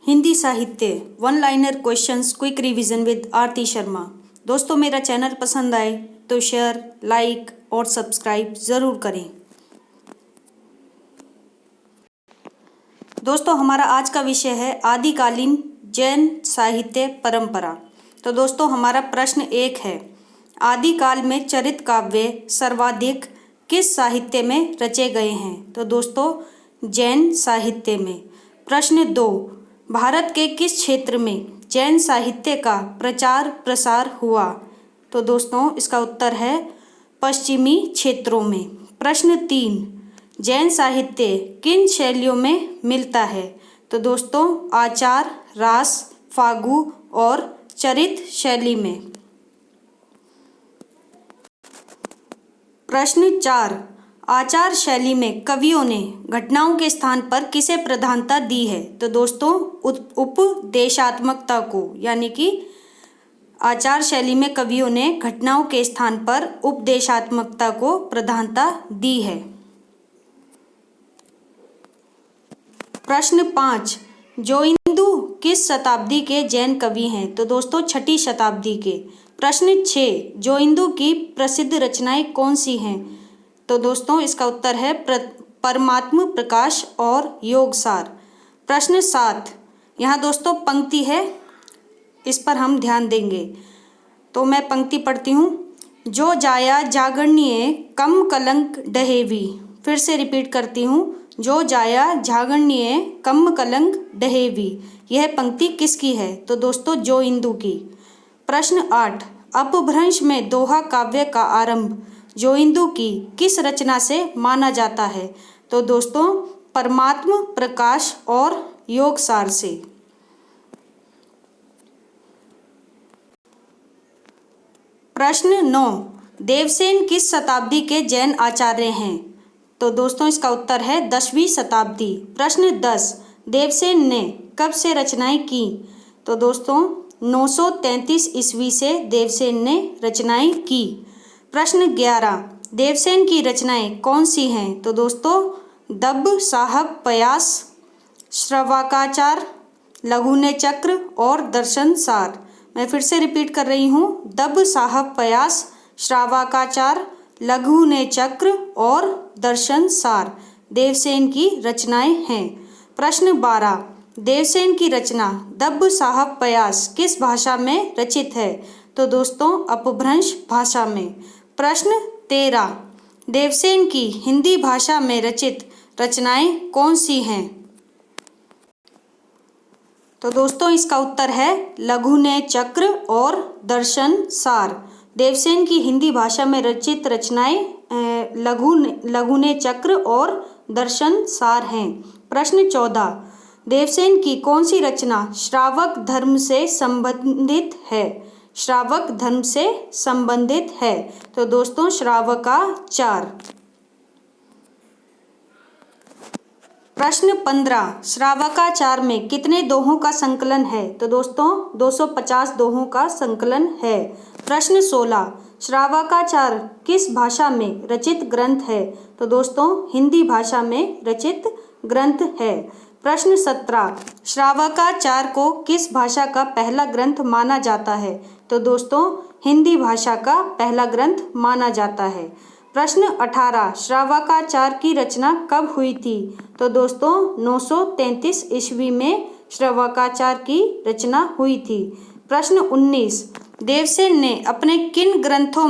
हिंदी साहित्य one liner questions quick revision with Aarti Sharma. दोस्तों, मेरा चैनल पसंद आए तो शेयर, लाइक और सब्सक्राइब ज़रूर करें। दोस्तों, हमारा आज का विषय है आदिकालीन जैन साहित्य परंपरा। तो दोस्तों, हमारा प्रश्न 1 है, आदिकाल में चरित काव्य सर्वाधिक किस साहित्य में रचे गए हैं? तो दोस्तों, जैन साहित्य में। प्रश्न 2, भारत के किस क्षेत्र में जैन साहित्य का प्रचार प्रसार हुआ? तो दोस्तों, इसका उत्तर है पश्चिमी क्षेत्रों में। प्रश्न 3, जैन साहित्य किन शैलियों में मिलता है? तो दोस्तों, आचार, रास, फागु और चरित शैली में। प्रश्न 4, आचार शैली में कवियों ने घटनाओं के स्थान पर किसे प्रधानता दी है? तो दोस्तों, उपदेशात्मकता को, यानी कि आचार शैली में कवियों ने घटनाओं के स्थान पर उपदेशात्मकता को प्रधानता दी है। प्रश्न 5, जोइंदू किस शताब्दी के जैन कवि हैं? तो दोस्तों, 6ठी शताब्दी के। प्रश्न 6, जोइंदू की प्रसिद्ध रचनाएं कौन सी हैं? तो दोस्तों, इसका उत्तर है परमात्म प्रकाश और योगसार। प्रश्न 7, यहाँ दोस्तों पंक्ति है, इस पर हम ध्यान देंगे। तो मैं पंक्ति पढ़ती हूँ। जो जाया जागरणीय कम कलंक डहेवी। फिर से रिपीट करती हूँ। जो जाया जागरणीय कम कलंक डहेवी। यह पंक्ति किसकी है? तो दोस्तों, जोइंदू की। प्रश्न 8, अपभ्रंश में दोहा काव्य का आरंभ जोइंदू की किस रचना से माना जाता है? तो दोस्तों, परमात्म प्रकाश और योगसार से। प्रश्न 9, देवसेन किस शताब्दी के जैन आचार्य हैं? तो दोस्तों, इसका उत्तर है 10वीं शताब्दी। प्रश्न 10, देवसेन ने कब से रचनाएं की? तो दोस्तों, 933 ईस्वी से देवसेन ने रचनाएं की। प्रश्न 11, देवसेन की रचनाएं कौन सी हैं? तो दोस्तों, दब साहब पयास, श्रवाकाचार, लघुने चक्र और दर्शन सार। मैं फिर से रिपीट कर रही हूँ। दब साहब पयास, श्रावाकाचार, लघुने चक्र और दर्शन सार देवसेन की रचनाएं हैं। प्रश्न 12, देवसेन की रचना दब साहब पयास किस भाषा में रचित है? तो दोस्तों, अपभ्रंश भाषा में। प्रश्न 13, देवसेन की हिंदी भाषा में रचित रचनाएं कौन सी हैं? तो दोस्तों, इसका उत्तर है लघुने चक्र और दर्शन सार। देवसेन की हिंदी भाषा में रचित रचनाएं लघुने चक्र और दर्शन सार हैं। प्रश्न 14, देवसेन की कौन सी रचना श्रावक धर्म से संबंधित है? श्रावक धर्म से संबंधित है। तो दोस्तों, श्रावकाचार। प्रश्न 15, श्रावकाचार में कितने दोहों का संकलन है? तो दोस्तों, 250 दोहों का संकलन है। प्रश्न 16, श्रावकाचार किस भाषा में रचित ग्रंथ है? तो दोस्तों, हिंदी भाषा में रचित ग्रंथ है। प्रश्न 17, श्रावकाचार को किस भाषा का पहला ग्रंथ माना जाता है? तो दोस्तों, हिंदी भाषा का पहला ग्रंथ माना जाता है। प्रश्न 18, श्रावकाचार की रचना कब हुई थी? तो दोस्तों, 933 ईस्वी में श्रावकाचार की रचना हुई थी। प्रश्न 19, देवसेन ने अपने किन ग्रंथों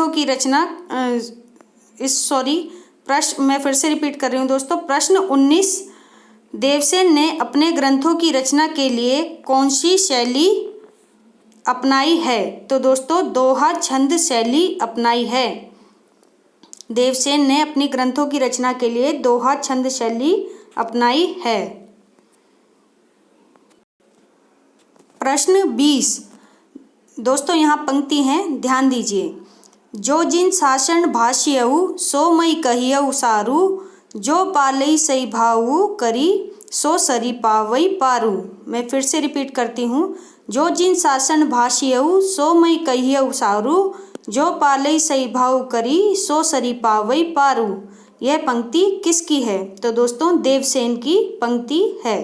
की रचना मैं फिर से रिपीट कर रही हूँ दोस्तों। प्रश्न 19, देवसेन ने अपने ग्रंथों की रचना के लिए कौन सी शैली अपनाई है? तो दोस्तों, दोहा छंद शैली अपनाई है। देवसेन ने अपनी ग्रंथों की रचना के लिए दोहा छंद शैली अपनाई है। प्रश्न 20, दोस्तों यहाँ पंक्ति है, ध्यान दीजिए। जो जिन शासन भाष्यऊ सो मई कहियऊ सारू, जो पालई सई भाऊ करी सो सरी पावई पारू। मैं फिर से रिपीट करती हूँ। जो जिन शासन भाष्यऊ सो मई कहियऊ सारू, जो पालई सई भाऊ करी सो सरी पावई पारू। यह पंक्ति किसकी है? तो दोस्तों देवसेन की पंक्ति है।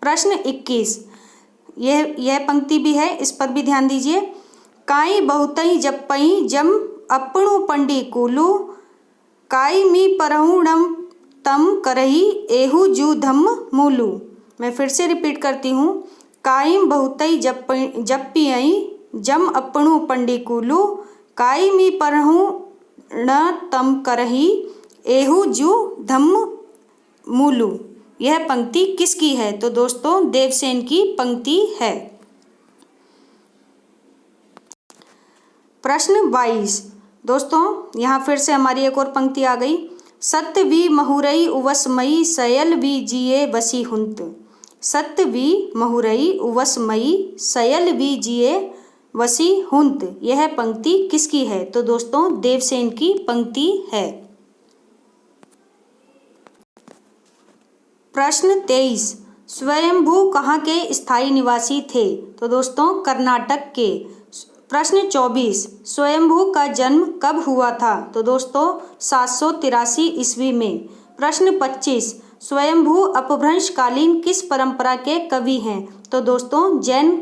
प्रश्न 21, यह पंक्ति भी है, इस पर भी ध्यान दीजिए। काई बहुतई जपई जम अपणु पंडी कुलु, काई मी परहुणम तम करही एहु जू धम्म मूलु। मैं फिर से रिपीट करती हूँ। काई बहुतई जपियई जम अपणु पंडी कुलु, काई मी परहुण तम करही एहु जू धम्म मूलु। यह पंक्ति किसकी है? तो दोस्तों देवसेन की पंक्ति है। प्रश्न 22, दोस्तों यहाँ फिर से हमारी एक और पंक्ति आ गई। सत्य भी महुरई उवसमयी सयल भी जिए बसी हुंत। सत्य भी महुरई उवसमयी सयल भी जिए वसी हुंत। यह पंक्ति किसकी है? तो दोस्तों देवसेन की पंक्ति है। प्रश्न 23, स्वयंभू कहाँ के स्थायी निवासी थे? तो दोस्तों कर्नाटक के। प्रश्न 24, स्वयंभू का जन्म कब हुआ था? तो दोस्तों 783 ईस्वी में। प्रश्न 25, स्वयंभू अपभ्रंश कालीन किस परंपरा के कवि हैं? तो दोस्तों जैन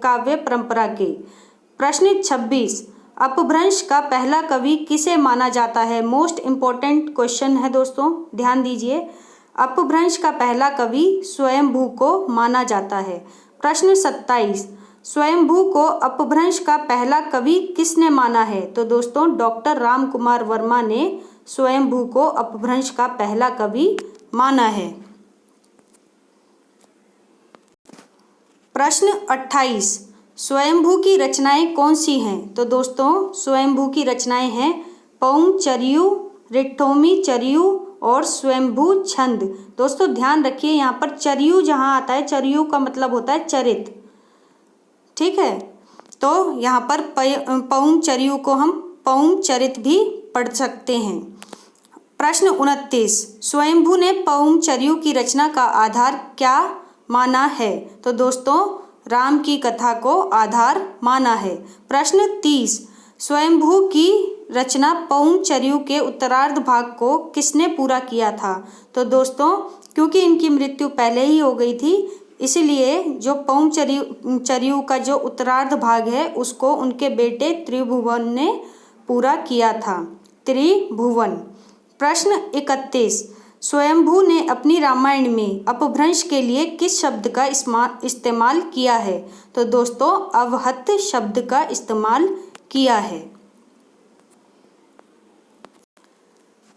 काव्य परंपरा के। प्रश्न 26, अपभ्रंश का पहला कवि किसे माना जाता है? मोस्ट इम्पोर्टेंट क्वेश्चन है दोस्तों, ध्यान दीजिए। अपभ्रंश का पहला कवि स्वयंभू को माना जाता है। प्रश्न 27, स्वयंभू को अपभ्रंश का पहला कवि किसने माना है? तो दोस्तों डॉक्टर राम कुमार वर्मा ने स्वयंभू को अपभ्रंश का पहला कवि माना है। प्रश्न 28, स्वयंभू की रचनाएं कौन सी हैं? तो दोस्तों स्वयंभू की रचनाएं हैं पौंग चरियू, रिट्ठोमी चरियू और स्वयंभू छंद। दोस्तों ध्यान रखिए, यहाँ पर चरियू जहाँ आता है, चरियू का मतलब होता है चरित, ठीक है। तो यहाँ पर पौंग चरियू को हम पौंग चरित भी पढ़ सकते हैं। प्रश्न 29, स्वयंभू ने पौंग चरियू की रचना का आधार क्या माना है? तो दोस्तों राम की कथा को आधार माना है। प्रश्न 30, स्वयंभू की रचना पौंग चरियू के उत्तरार्ध भाग को किसने पूरा किया था? तो दोस्तों क्योंकि इनकी मृत्यु पहले ही हो गई थी, इसीलिए जो पौंग चरियू का जो उत्तरार्ध भाग है उसको उनके बेटे त्रिभुवन ने पूरा किया था। त्रिभुवन। प्रश्न 31, स्वयंभू ने अपनी रामायण में अपभ्रंश के लिए किस शब्द का इस्तेमाल किया है? तो दोस्तों अवहत शब्द का इस्तेमाल किया है।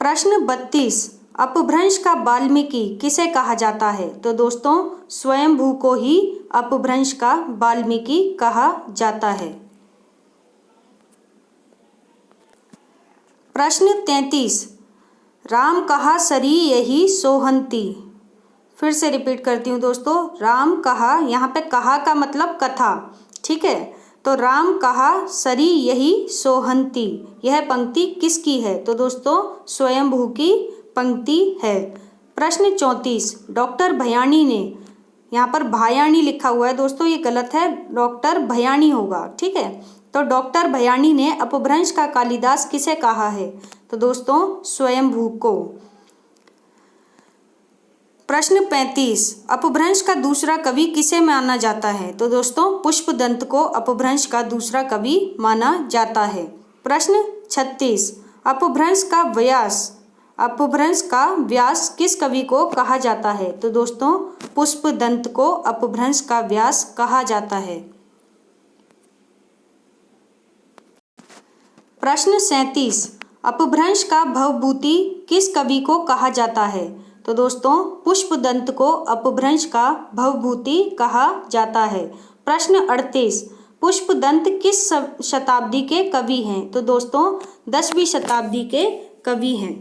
प्रश्न 32, अपभ्रंश का वाल्मीकि किसे कहा जाता है? तो दोस्तों स्वयंभू को ही अपभ्रंश का वाल्मीकि कहा जाता है। प्रश्न 33, राम कहा सरी यही सोहंती। फिर से रिपीट करती हूँ दोस्तों, राम कहा, यहाँ पे कहा का मतलब कथा, ठीक है। तो राम कहा सरी यही सोहंती, यह पंक्ति किसकी है? तो दोस्तों स्वयंभू की पंक्ति है। प्रश्न 34, डॉक्टर भयाणी ने, यहाँ पर भायाणी लिखा हुआ है दोस्तों, ये गलत है, डॉक्टर भयाणी होगा, ठीक है। तो डॉक्टर भयाणी ने अपभ्रंश का कालिदास किसे कहा है? तो दोस्तों स्वयंभू को। प्रश्न 35, अपभ्रंश का दूसरा कवि किसे माना जाता है? तो दोस्तों पुष्पदंत को अपभ्रंश का दूसरा कवि माना जाता है। प्रश्न 36, अपभ्रंश का व्यास किस कवि को कहा जाता है? तो दोस्तों पुष्पदंत को अपभ्रंश का व्यास कहा जाता है। प्रश्न 37, अपभ्रंश का भवभूति किस कवि को कहा जाता है? तो दोस्तों पुष्पदंत को अपभ्रंश का भवभूति कहा जाता है। प्रश्न 38, पुष्पदंत किस शताब्दी के कवि हैं? तो दोस्तों 10वीं शताब्दी के कवि हैं।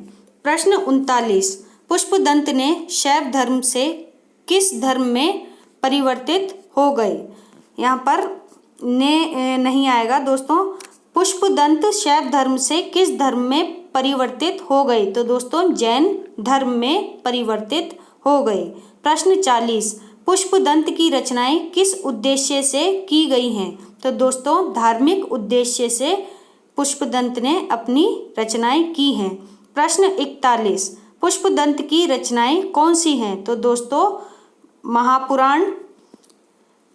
प्रश्न 39, पुष्पदंत ने शैव धर्म से किस धर्म में परिवर्तित हो गए? यहाँ पर ने नहीं आएगा दोस्तों। पुष्पदंत शैव धर्म से किस धर्म में परिवर्तित हो गए? तो दोस्तों जैन धर्म में परिवर्तित हो गए। प्रश्न 40, पुष्पदंत की रचनाएं किस उद्देश्य से की गई हैं? तो दोस्तों धार्मिक उद्देश्य से पुष्पदंत ने अपनी रचनाएं की हैं। प्रश्न 41, पुष्पदंत की रचनाएं कौन सी हैं? तो दोस्तों महापुराण,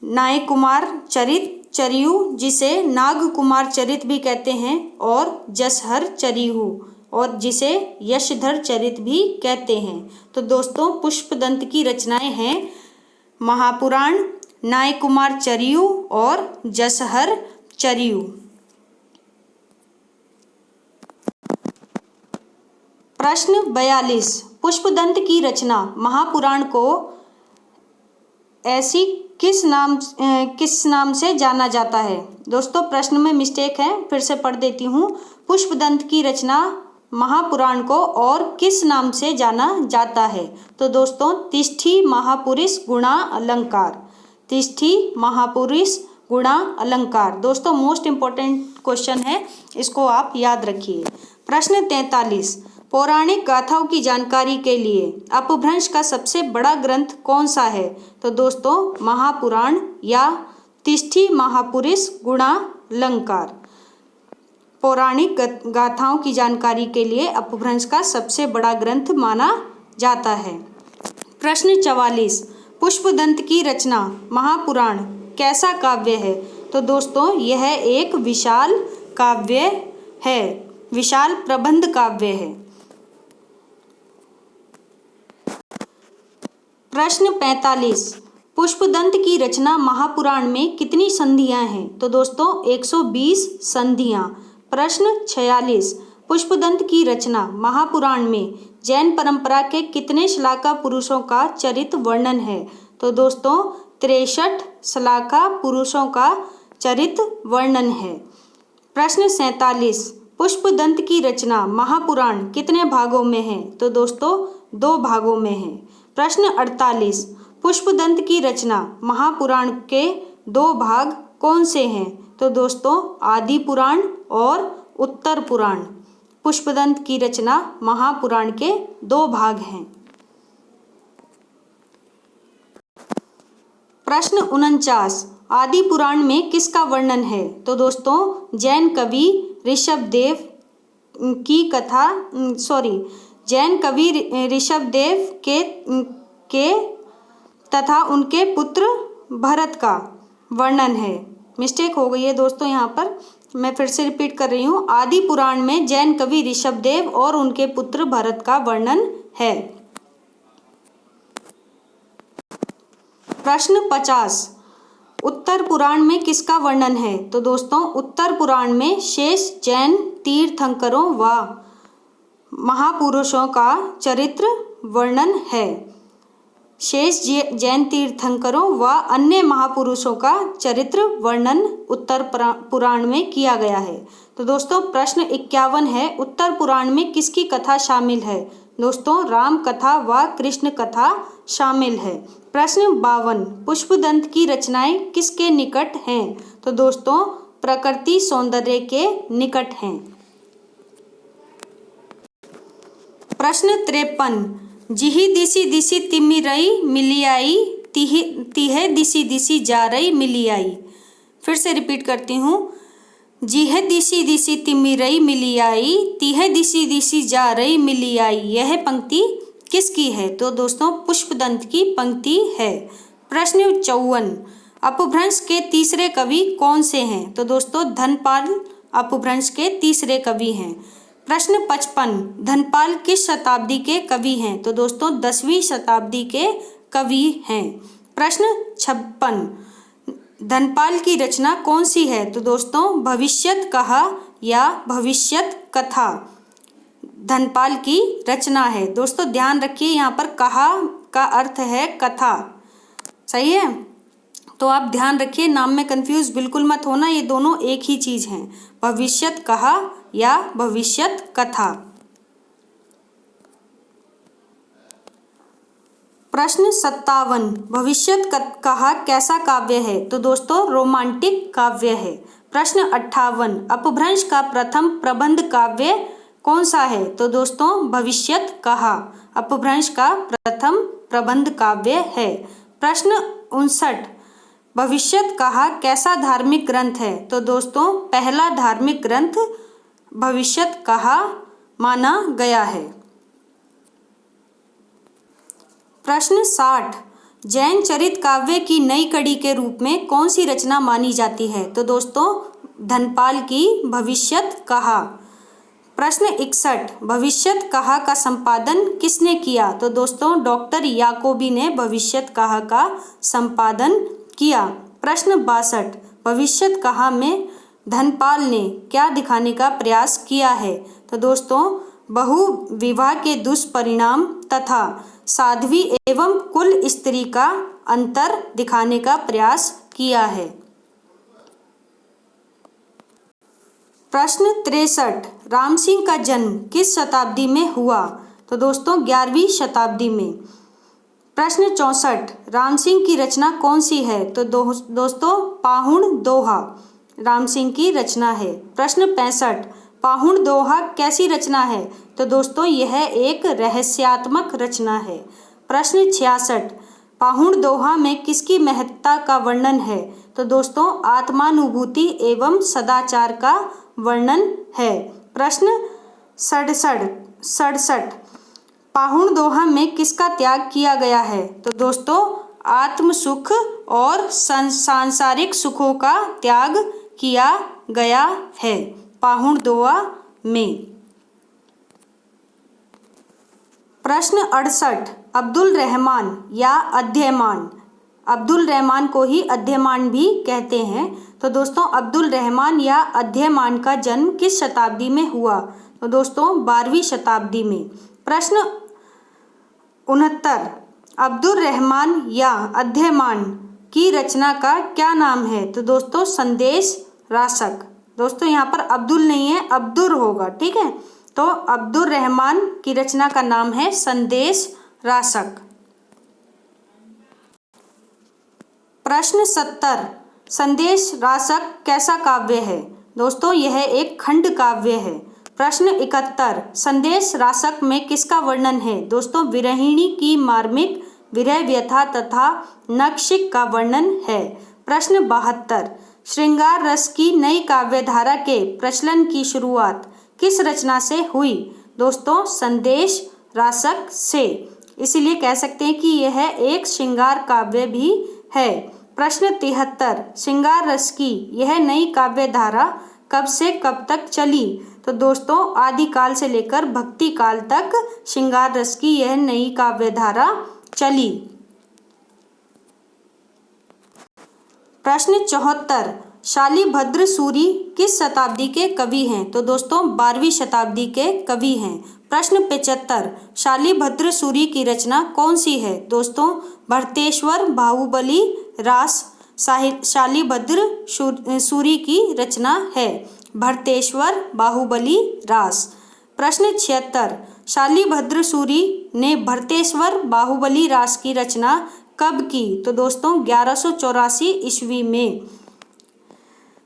नायकुमार चरित, चरियु जिसे नागकुमार चरित भी कहते हैं, और जसहर चरियु और जिसे यशधर चरित भी कहते हैं। तो दोस्तों पुष्पदंत की रचनाएं हैं महापुराण, नायकुमार चरियु और जसहर चरियु। प्रश्न 42, पुष्पदंत की रचना महापुराण को ऐसी किस नाम से जाना जाता है? दोस्तों प्रश्न में मिस्टेक है, फिर से पढ़ देती हूँ। पुष्पदंत की रचना महापुराण को और किस नाम से जाना जाता है? तो दोस्तों तिष्ठी महापुरुष गुणा अलंकार, तिष्ठी महापुरुष गुणा अलंकार। दोस्तों मोस्ट इम्पोर्टेंट क्वेश्चन है, इसको आप याद रखिए। प्रश्न 43, पौराणिक गाथाओं की जानकारी के लिए अपभ्रंश का सबसे बड़ा ग्रंथ कौन सा है? तो दोस्तों महापुराण या तिष्ठी महापुरुष गुणा अलंकार। पौराणिक गाथाओं की जानकारी के लिए अपभ्रंश का सबसे बड़ा ग्रंथ माना जाता है। प्रश्न 44, पुष्पदंत की रचना महापुराण कैसा काव्य है? तो दोस्तों यह एक विशाल काव्य है, विशाल प्रबंध काव्य है। प्रश्न 45, पुष्पदंत की रचना महापुराण में कितनी संधियां हैं? तो दोस्तों 120 संधियां। प्रश्न 46, पुष्पदंत की रचना महापुराण में जैन परंपरा के कितने श्लाघा पुरुषों का चरित्र वर्णन है? तो दोस्तों 63 श्लाघा पुरुषों का चरित्र वर्णन है। प्रश्न 47, पुष्पदंत की रचना महापुराण कितने भागों में है? तो दोस्तों 2 भागों में है। प्रश्न 48, पुष्पदंत की रचना महापुराण के 2 भाग कौन से हैं? तो दोस्तों आदि पुराण और उत्तर पुराण। पुष्पदंत की रचना महापुराण के 2 भाग हैं। प्रश्न 49, आदि पुराण में किसका वर्णन है? तो दोस्तों जैन कवि ऋषभदेव की कथा, जैन कवि ऋषभदेव के तथा उनके पुत्र भरत का वर्णन है। मिस्टेक हो गई है दोस्तों, यहाँ पर मैं फिर से रिपीट कर रही हूँ। आदि पुराण में जैन कवि ऋषभदेव और उनके पुत्र भरत का वर्णन है। प्रश्न 50, उत्तर पुराण में किसका वर्णन है? तो दोस्तों उत्तर पुराण में शेष जैन तीर्थंकरों व महापुरुषों का चरित्र वर्णन है। शेष जैन तीर्थंकरों व अन्य महापुरुषों का चरित्र वर्णन उत्तर पुराण में किया गया है। तो दोस्तों प्रश्न 51 है, उत्तर पुराण में किसकी कथा शामिल है? दोस्तों राम कथा व कृष्ण कथा शामिल है। प्रश्न 52, पुष्पदंत की रचनाएं किसके निकट हैं? तो दोस्तों प्रकृति सौंदर्य के निकट हैं। प्रश्न 53, जिही दिसी दिसी तिम्मी रई मिली आई, तिहे दिसी दिसी जा रई मिली आई। फिर से रिपीट करती हूँ, जिहे दिसी दिसी तिम्मी रई मिली आई, तिहे दिसी दिसी जा रई मिली आई। यह पंक्ति किसकी है? तो दोस्तों पुष्पदंत की पंक्ति है। प्रश्न 54, अपभ्रंश के तीसरे कवि कौन से हैं? तो दोस्तों धनपाल अपभ्रंश के तीसरे कवि हैं। प्रश्न 55, धनपाल किस शताब्दी के कवि हैं? तो दोस्तों 10वीं शताब्दी के कवि हैं। प्रश्न 56, धनपाल की रचना कौन सी है? तो दोस्तों भविष्यत कहा या भविष्यत कथा धनपाल की रचना है। दोस्तों ध्यान रखिए, यहाँ पर कहा का अर्थ है कथा, सही है? तो आप ध्यान रखिए, नाम में कंफ्यूज बिल्कुल मत होना, ये दोनों एक ही चीज हैं, भविष्यत कहा या भविष्यत कथा। प्रश्न 57, भविष्यत कहा कैसा काव्य है? तो दोस्तों रोमांटिक काव्य है। प्रश्न 58, अपभ्रंश का प्रथम प्रबंध काव्य कौन सा है? तो दोस्तों भविष्यत कहा अपभ्रंश का प्रथम प्रबंध काव्य है। प्रश्न 59, भविष्यत कहा कैसा धार्मिक ग्रंथ है? तो दोस्तों पहला धार्मिक ग्रंथ भविष्यत कहा माना गया है। प्रश्न 60 जैन चरित काव्य की नई कड़ी के रूप में कौन सी रचना मानी जाती है? तो दोस्तों धनपाल की भविष्यत कहा। प्रश्न 61 भविष्यत कहा का संपादन किसने किया? तो दोस्तों डॉक्टर याकोबी ने भविष्यत कहा का संपादन किया। प्रश्न 62 भविष्यत कहा में धनपाल ने क्या दिखाने का प्रयास किया है? तो दोस्तों बहु विवाह के दुष्परिणाम तथा साध्वी एवं कुल स्त्री का अंतर दिखाने का प्रयास किया है। प्रश्न 63 रामसिंह का जन्म किस शताब्दी में हुआ? तो दोस्तों 11वीं शताब्दी में। प्रश्न 64 रामसिंह की रचना कौन सी है? तो दोस्तों पाहुण दोहा रामसिंह की रचना है। प्रश्न 65 पाहुण दोहा कैसी रचना है? तो दोस्तों यह एक रहस्यात्मक रचना है। प्रश्न 66 पाहुण दोहा में किसकी महत्ता का वर्णन है? तो दोस्तों आत्मानुभूति एवं सदाचार का वर्णन है। प्रश्न 67 पाहुण दोहा में किसका त्याग किया गया है? तो दोस्तों आत्म सुख और सांसारिक सुखों का त्याग किया गया है पाहुण दोहा में। प्रश्न 68 अब्दुल रहमान या अध्ययमान अब्दुल रहमान को ही अध्ययमान भी कहते हैं। तो दोस्तों अब्दुल रहमान या अध्ययमान का जन्म किस शताब्दी में हुआ? तो दोस्तों 12वीं शताब्दी में। प्रश्न 69 अब्दुल रहमान या अध्ययमान की रचना का क्या नाम है? तो दोस्तों संदेश रासक। दोस्तों यहाँ पर अब्दुल नहीं है, अब्दुल होगा, ठीक है। तो अब्दुल रहमान की रचना का नाम है संदेश रासक। प्रश्न 70 संदेश रासक कैसा काव्य है? दोस्तों यह एक खंड काव्य है। प्रश्न 71 संदेश रासक में किसका वर्णन है? दोस्तों विरहिणी की मार्मिक विरह व्यथा तथा नक्षिक का वर्णन है। प्रश्न 72 श्रृंगार रस की नई काव्यधारा के प्रचलन की शुरुआत किस रचना से हुई? दोस्तों संदेश रासक से। इसीलिए कह सकते हैं कि यह एक श्रृंगार काव्य भी है। प्रश्न 73 श्रृंगार रस की यह नई काव्यधारा कब से कब तक चली? तो दोस्तों आदिकाल से लेकर भक्ति काल तक श्रृंगार रस की यह नई काव्यधारा चली। प्रश्न 74 शालिभद्र सूरी किस शताब्दी के कवि हैं? तो दोस्तों 12वीं शताब्दी के कवि हैं। प्रश्न 75 शालिभद्र सूरी की रचना कौन सी है? दोस्तों भरतेश्वर बाहुबली रास शालिभद्र सूरी की रचना है। भरतेश्वर बाहुबली रास। प्रश्न 76 शालिभद्र सूरी ने भरतेश्वर बाहुबली रास की रचना कब की? तो दोस्तों 1184 ईस्वी में।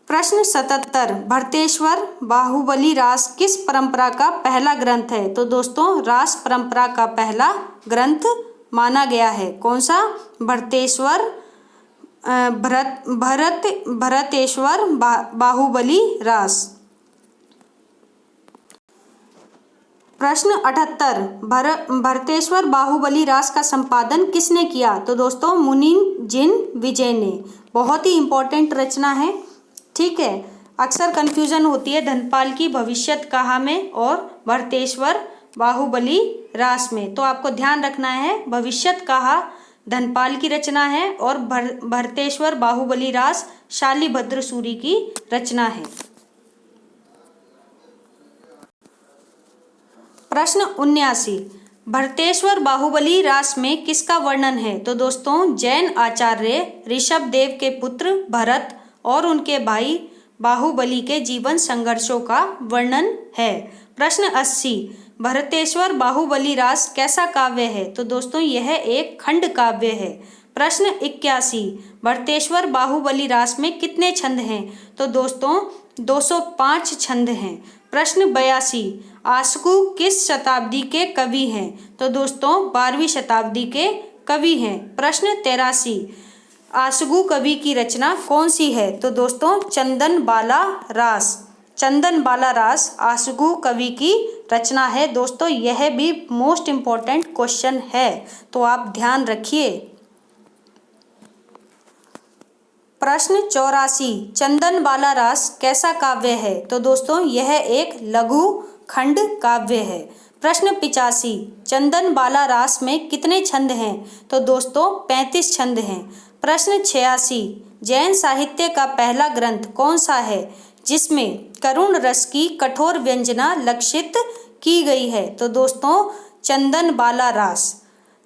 प्रश्न 77 भरतेश्वर बाहुबली रास किस परंपरा का पहला ग्रंथ है? तो दोस्तों रास परंपरा का पहला ग्रंथ माना गया है। कौन सा? भरतेश्वर भरतेश्वर बाहुबली रास। प्रश्न 78 भरतेश्वर बाहुबली रास का संपादन किसने किया? तो दोस्तों मुनीन जिन विजय ने। बहुत ही इम्पोर्टेंट रचना है, ठीक है। अक्सर कन्फ्यूजन होती है धनपाल की भविष्यत कहा में और भरतेश्वर बाहुबली रास में, तो आपको ध्यान रखना है भविष्यत कहा धनपाल की रचना है और भरतेश्वर बाहुबली रास शालिभद्र सूरी की रचना है। प्रश्न 79 भरतेश्वर बाहुबली रास में किसका वर्णन है? तो दोस्तों जैन आचार्य ऋषभदेव के पुत्र भरत और उनके भाई बाहुबली के जीवन संघर्षों का वर्णन है। प्रश्न 80 भरतेश्वर बाहुबली रास कैसा काव्य है? तो दोस्तों यह एक खंड काव्य है। प्रश्न 81 भरतेश्वर बाहुबली रास में कितने छंद हैं? तो दोस्तों 205 छंद हैं। प्रश्न 82 आशुकु किस शताब्दी के कवि हैं? तो दोस्तों 12वीं शताब्दी के कवि हैं। प्रश्न 83 आशुकु कवि की रचना कौन सी है? तो दोस्तों चंदन बाला रास। चंदन बाला रास आशुकु कवि की रचना है। दोस्तों यह भी मोस्ट इम्पोर्टेंट क्वेश्चन है, तो आप ध्यान रखिए। प्रश्न 84, चंदन बाला रास कैसा काव्य है? तो दोस्तों यह एक लघु खंड काव्य है। प्रश्न 85, चंदन बाला रास में कितने छंद हैं? तो दोस्तों 35 छंद हैं। प्रश्न 86, जैन साहित्य का पहला ग्रंथ कौन सा है जिसमें करुण रस की कठोर व्यंजना लक्षित की गई है? तो दोस्तों चंदन बाला रास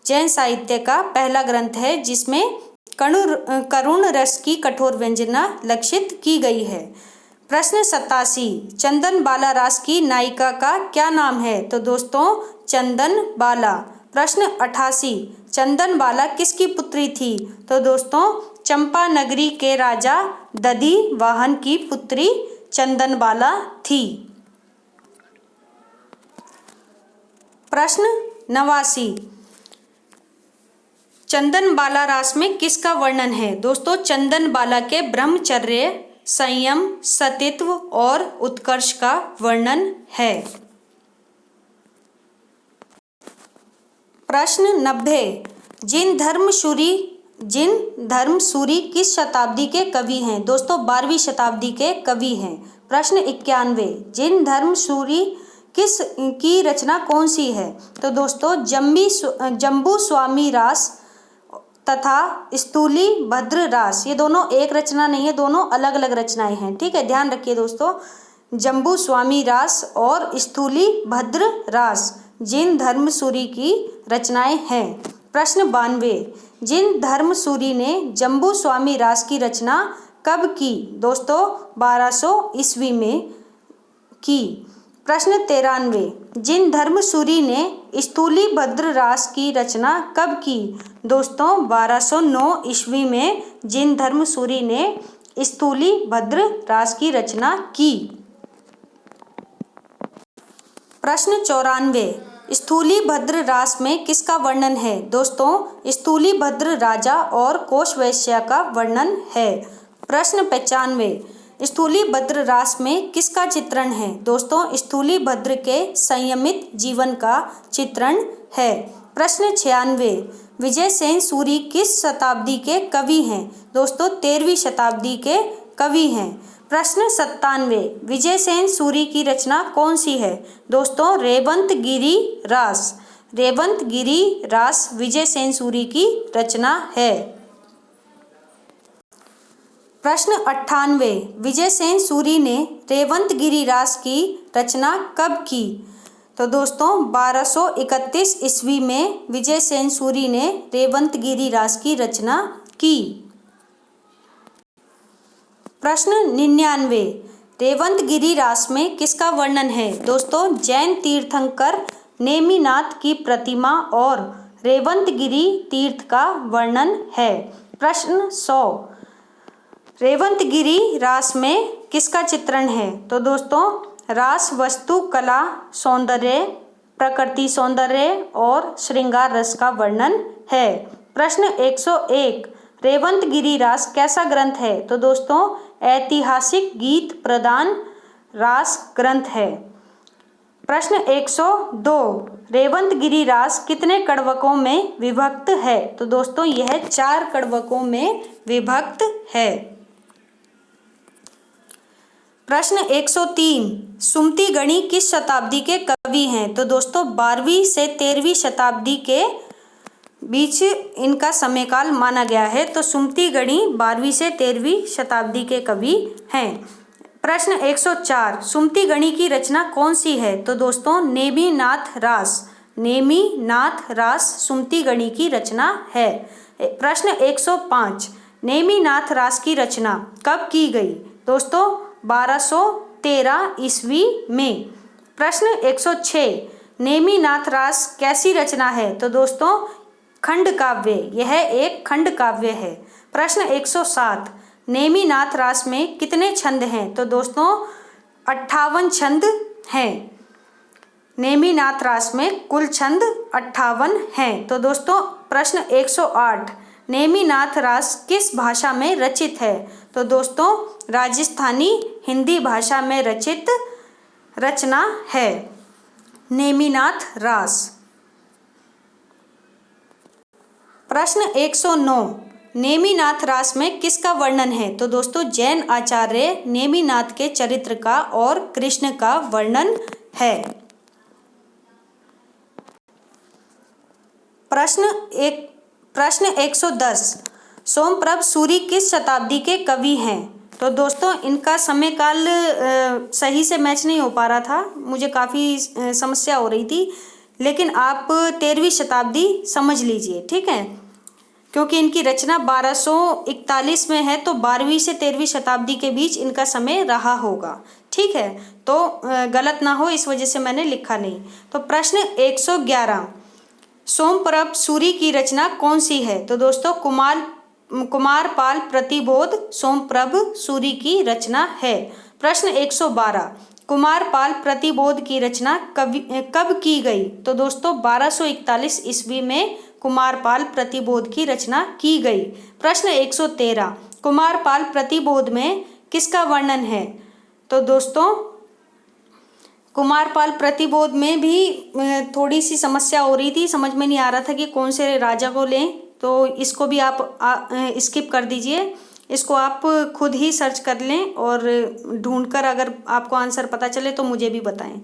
जैन साहित्य का पहला ग्रंथ है जिसमें करुण रस की कठोर व्यंजना लक्षित की गई है। प्रश्न 87, चंदन बाला रास की नायिका का क्या नाम है? तो दोस्तों चंदन बाला। प्रश्न 88, चंदन बाला किसकी पुत्री थी? तो दोस्तों चंपा नगरी के राजा दधि वाहन की पुत्री चंदन बाला थी। प्रश्न 89, चंदन बाला रास में किसका वर्णन है? दोस्तों चंदन बाला के ब्रह्मचर्य, संयम, सतीत्व और उत्कर्ष का वर्णन है। प्रश्न 90, जिन धर्मसूरी किस शताब्दी के कवि हैं? दोस्तों 12वीं शताब्दी के कवि हैं। प्रश्न 91, जिन धर्मसूरी की रचना कौन सी है? तो दोस्तों जम्बू स्वामी रास तथा स्थूली भद्र रास, ये दोनों एक रचना नहीं है, दोनों अलग अलग रचनाएं हैं। ठीक है, ध्यान रखिए दोस्तों, जम्बू स्वामी रास और स्थूली भद्र रास जिन धर्मसूरी की रचनाएं हैं। प्रश्न 92, जिन धर्मसूरी ने जम्बू स्वामी रास की रचना कब की? दोस्तों 1200 ईस्वी में की। प्रश्न 93, जिन धर्मसूरी ने स्थूली भद्र रास की रचना कब की? दोस्तों 1209 ईस्वी में जिन धर्मसूरी ने स्थूली भद्र रास की रचना की। प्रश्न 94, स्थूली भद्र रास में किसका वर्णन है? दोस्तों स्थूली भद्र राजा और कोशवैश्य का वर्णन है। प्रश्न 95, स्थूली भद्र रास में किसका चित्रण है? दोस्तों स्थूली भद्र के संयमित जीवन का चित्रण है। प्रश्न 96, विजय सेन सूरी किस शताब्दी के कवि हैं? दोस्तों 13वीं शताब्दी के कवि हैं। प्रश्न 97, विजय सेन सूरी की रचना कौन सी है? दोस्तों रेवंतगिरी रास। रेवंतगिरी रास विजय सेन सूरी की रचना है। प्रश्न 98, विजय सेन सूरी ने रेवंतगिरी रास की रचना कब की? तो दोस्तों 1231 ईस्वी में विजय सेन सूरी ने रेवंतगिरी रास की रचना की। प्रश्न 99, रेवंतगिरी रास में किसका वर्णन है? दोस्तों जैन तीर्थंकर नेमिनाथ की प्रतिमा और रेवंतगिरी तीर्थ का वर्णन है। प्रश्न 100, रेवंतगिरी रास में किसका चित्रण है? तो दोस्तों रास वस्तु कला सौंदर्य, प्रकृति सौंदर्य और श्रृंगार रस का वर्णन है। प्रश्न 101, रेवंतगिरी रास कैसा ग्रंथ है? तो दोस्तों ऐतिहासिक गीत प्रदान रास ग्रंथ है। प्रश्न 102, रेवंतगिरी रास कितने कड़वकों में विभक्त है? तो दोस्तों यह 4 कड़वकों में विभक्त है। प्रश्न 103, सुमति गणी किस शताब्दी के कवि हैं? तो दोस्तों 12वीं से 13वीं शताब्दी के बीच इनका समयकाल माना गया है। तो सुमति गणी 12वीं से 13वीं शताब्दी के कवि हैं। प्रश्न 104, सुमति गणी की रचना कौन सी है? तो दोस्तों नेमिनाथ रास। नेमिनाथ रास सुमति गणी की रचना है। प्रश्न 105, नेमिनाथ रास की रचना कब की गई? दोस्तों 1213 ईस्वी में। प्रश्न 106, नेमिनाथ रास कैसी रचना है? तो दोस्तों खंड काव्य, यह एक खंड काव्य है। प्रश्न 107, नेमिनाथ रास में कितने छंद हैं? तो दोस्तों 58 छंद हैं। नेमिनाथ रास में कुल छंद 58 हैं। तो दोस्तों प्रश्न 108, नेमिनाथ रास किस भाषा में रचित है? तो दोस्तों राजस्थानी हिंदी भाषा में रचित रचना है। नेमिनाथ रास। प्रश्न 109, नेमिनाथ रास में किसका वर्णन है? तो दोस्तों जैन आचार्य नेमिनाथ के चरित्र का और कृष्ण का वर्णन है। प्रश्न 110, सोमप्रभ सूरी किस शताब्दी के कवि हैं? तो दोस्तों इनका समय काल सही से मैच नहीं हो पा रहा था, मुझे काफ़ी समस्या हो रही थी, लेकिन आप 13वीं शताब्दी समझ लीजिए, ठीक है, क्योंकि इनकी रचना 1241 में है, तो 12वीं से 13वीं शताब्दी के बीच इनका समय रहा होगा, ठीक है, तो गलत ना हो इस वजह से मैंने लिखा नहीं। तो प्रश्न 111, सोमप्रभ सूरी की रचना कौन सी है? तो दोस्तों कुमारपाल प्रतिबोध सोमप्रभ सूरी की रचना है। प्रश्न 112, कुमारपाल प्रतिबोध की रचना कब की गई? तो दोस्तों 1241 ईस्वी में कुमारपाल प्रतिबोध की रचना की गई। प्रश्न 113, कुमारपाल प्रतिबोध में किसका वर्णन है? तो दोस्तों कुमारपाल प्रतिबोध में भी थोड़ी सी समस्या हो रही थी, समझ में नहीं आ रहा था कि कौन से राजा को लें, तो इसको भी आप स्किप कर दीजिए, इसको आप खुद ही सर्च कर लें और ढूंढकर अगर आपको आंसर पता चले तो मुझे भी बताएं।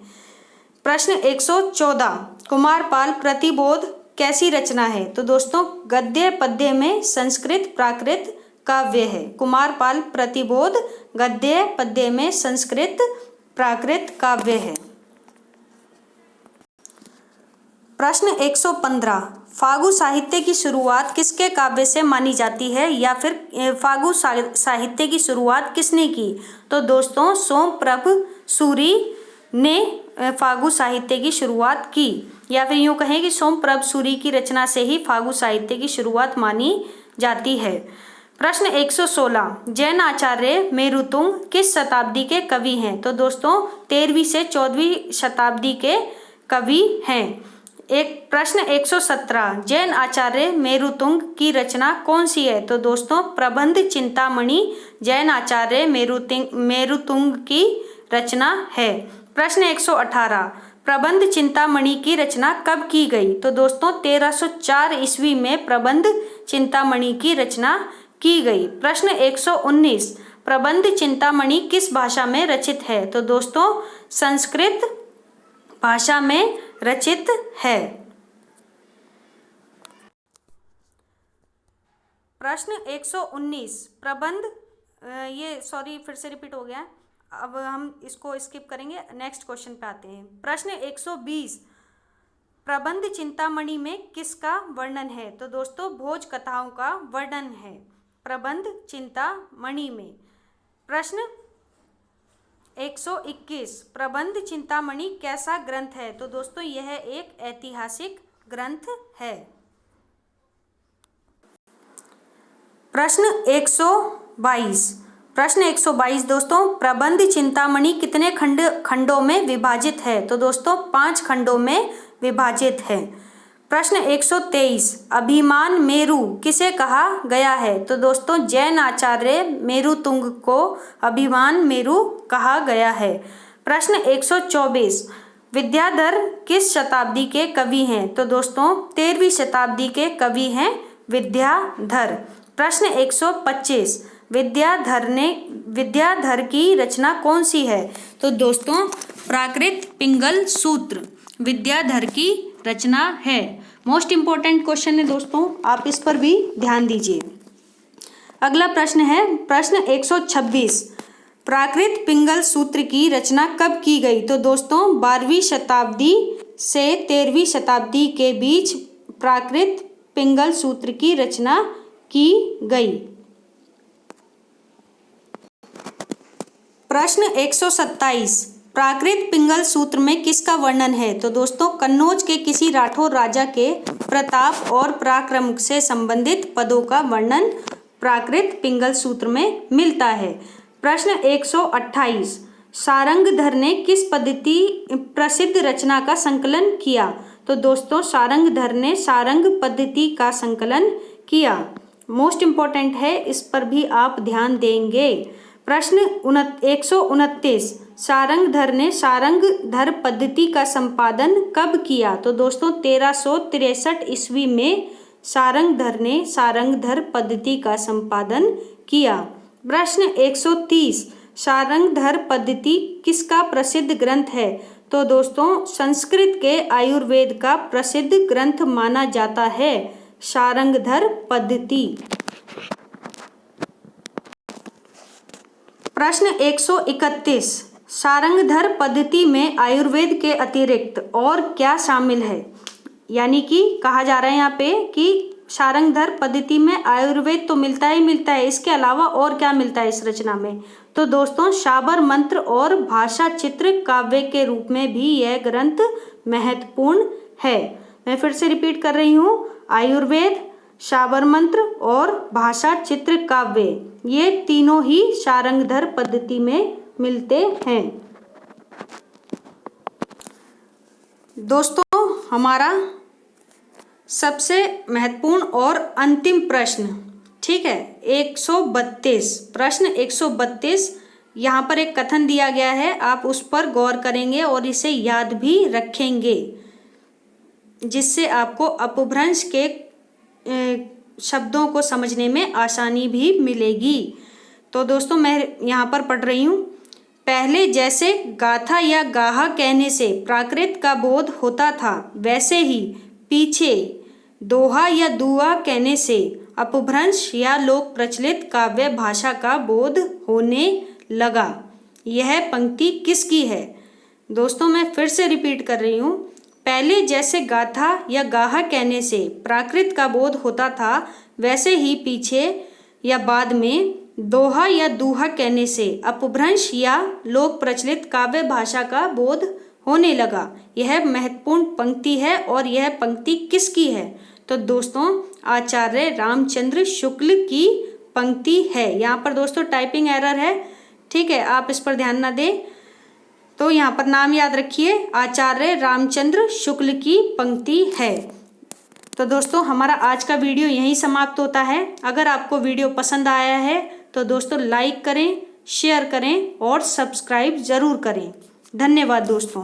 प्रश्न 114, कुमारपाल प्रतिबोध कैसी रचना है? तो दोस्तों गद्य पद्य में संस्कृत प्राकृत काव्य है। कुमारपाल प्रतिबोध गद्य पद्य में संस्कृत प्राकृत काव्य है। प्रश्न 115, फागु साहित्य की शुरुआत किसके काव्य से मानी जाती है, या फिर फागु साहित्य की शुरुआत किसने की? तो दोस्तों सोमप्रभ सूरी ने फागु साहित्य की शुरुआत की, या फिर यूँ कहें कि सोमप्रभ सूरी की रचना से ही फागु साहित्य की शुरुआत मानी जाती है। प्रश्न 116, जैन आचार्य मेरुतुंग किस शताब्दी के कवि हैं? तो दोस्तों 13वीं से 14वीं शताब्दी के कवि हैं। एक प्रश्न 117, जैन आचार्य मेरुतुंग की रचना कौन सी है? तो दोस्तों प्रबंध चिंतामणि जैन आचार्य मेरुतुंग की रचना है। प्रश्न 118, प्रबंध चिंतामणि की रचना कब की गई? तो दोस्तों 1304 ईस्वी में प्रबंध चिंतामणि की रचना की गई। प्रश्न 119, प्रबंध चिंतामणि किस भाषा में रचित है? तो दोस्तों संस्कृत भाषा में रचित है। प्रश्न 119, प्रबंध फिर से रिपीट हो गया, अब हम इसको स्किप करेंगे, नेक्स्ट क्वेश्चन पे आते हैं। प्रश्न 120, प्रबंध चिंतामणि में किसका वर्णन है? तो दोस्तों भोज कथाओं का वर्णन है प्रबंध चिंतामणि में। प्रश्न 121, प्रबंध चिंतामणि कैसा ग्रंथ है? तो दोस्तों यह एक ऐतिहासिक ग्रंथ है। प्रश्न 122 दोस्तों प्रबंध चिंतामणि कितने खंडों में विभाजित है? तो दोस्तों 5 खंडों में विभाजित है। प्रश्न 123, अभिमान मेरु किसे कहा गया है? तो दोस्तों जैन आचार्य मेरुतुंग को अभिमान मेरु कहा गया है। प्रश्न 124, विद्याधर किस शताब्दी के कवि हैं? तो दोस्तों 13वीं शताब्दी के कवि हैं विद्याधर। प्रश्न 125, विद्याधर की रचना कौन सी है? तो दोस्तों प्राकृत पिंगल सूत्र विद्याधर की रचना है। मोस्ट इंपॉर्टेंट क्वेश्चन है दोस्तों, आप इस पर भी ध्यान दीजिए। अगला प्रश्न है प्रश्न 126, प्राकृत पिंगल सूत्र की रचना कब की गई? तो दोस्तों 12वीं शताब्दी से 13वीं शताब्दी के बीच प्राकृत पिंगल सूत्र की रचना की गई। प्रश्न 127, प्राकृत पिंगल सूत्र में किसका वर्णन है? तो दोस्तों कन्नौज के किसी राठौर राजा के प्रताप और पराक्रम से संबंधित पदों का वर्णन प्राकृत पिंगल सूत्र में मिलता है। प्रश्न 128, सारंगधर ने किस पद्धति प्रसिद्ध रचना का संकलन किया? तो दोस्तों सारंगधर ने सारंग पद्धति का संकलन किया। मोस्ट इंपॉर्टेंट है, इस पर भी आप ध्यान देंगे। प्रश्न 129, सारंगधर ने सारंगधर पद्धति का संपादन कब किया? तो दोस्तों 1363 ईस्वी में सारंगधर ने सारंगधर पद्धति का संपादन किया। प्रश्न 130, सारंगधर पद्धति किसका प्रसिद्ध ग्रंथ है? तो दोस्तों संस्कृत के आयुर्वेद का प्रसिद्ध ग्रंथ माना जाता है सारंगधर पद्धति। प्रश्न 131, सारंगधर पद्धति में आयुर्वेद के अतिरिक्त और क्या शामिल है? यानी कि कहा जा रहा है यहाँ पे कि सारंगधर पद्धति में आयुर्वेद तो मिलता ही मिलता है, इसके अलावा और क्या मिलता है इस रचना में? तो दोस्तों शाबर मंत्र और भाषा चित्र काव्य के रूप में भी यह ग्रंथ महत्वपूर्ण है। मैं फिर से रिपीट कर रही हूँ, आयुर्वेद, शाबर मंत्र और भाषा चित्र काव्य, ये तीनों ही सारंगधर पद्धति में मिलते हैं। दोस्तों हमारा सबसे महत्वपूर्ण और अंतिम प्रश्न, ठीक है, 132, प्रश्न 132, यहाँ पर एक कथन दिया गया है, आप उस पर गौर करेंगे और इसे याद भी रखेंगे, जिससे आपको अपभ्रंश के शब्दों को समझने में आसानी भी मिलेगी। तो दोस्तों मैं यहाँ पर पढ़ रही हूँ, पहले जैसे गाथा या गाहा कहने से प्राकृत का बोध होता था, वैसे ही पीछे दोहा या दुआ कहने से अपभ्रंश या लोक प्रचलित काव्य भाषा का बोध होने लगा। यह पंक्ति किसकी है? दोस्तों मैं फिर से रिपीट कर रही हूँ, पहले जैसे गाथा या गाहा कहने से प्राकृत का बोध होता था, वैसे ही पीछे या बाद में दोहा या दूहा कहने से अपभ्रंश या लोक प्रचलित काव्य भाषा का बोध होने लगा। यह महत्वपूर्ण पंक्ति है और यह पंक्ति किसकी है? तो दोस्तों आचार्य रामचंद्र शुक्ल की पंक्ति है। यहाँ पर दोस्तों टाइपिंग एरर है, ठीक है, आप इस पर ध्यान ना दें। तो यहाँ पर नाम याद रखिए, आचार्य रामचंद्र शुक्ल की पंक्ति है। तो दोस्तों हमारा आज का वीडियो यहीं समाप्त होता है। अगर आपको वीडियो पसंद आया है तो दोस्तों लाइक करें, शेयर करें और सब्सक्राइब ज़रूर करें। धन्यवाद दोस्तों।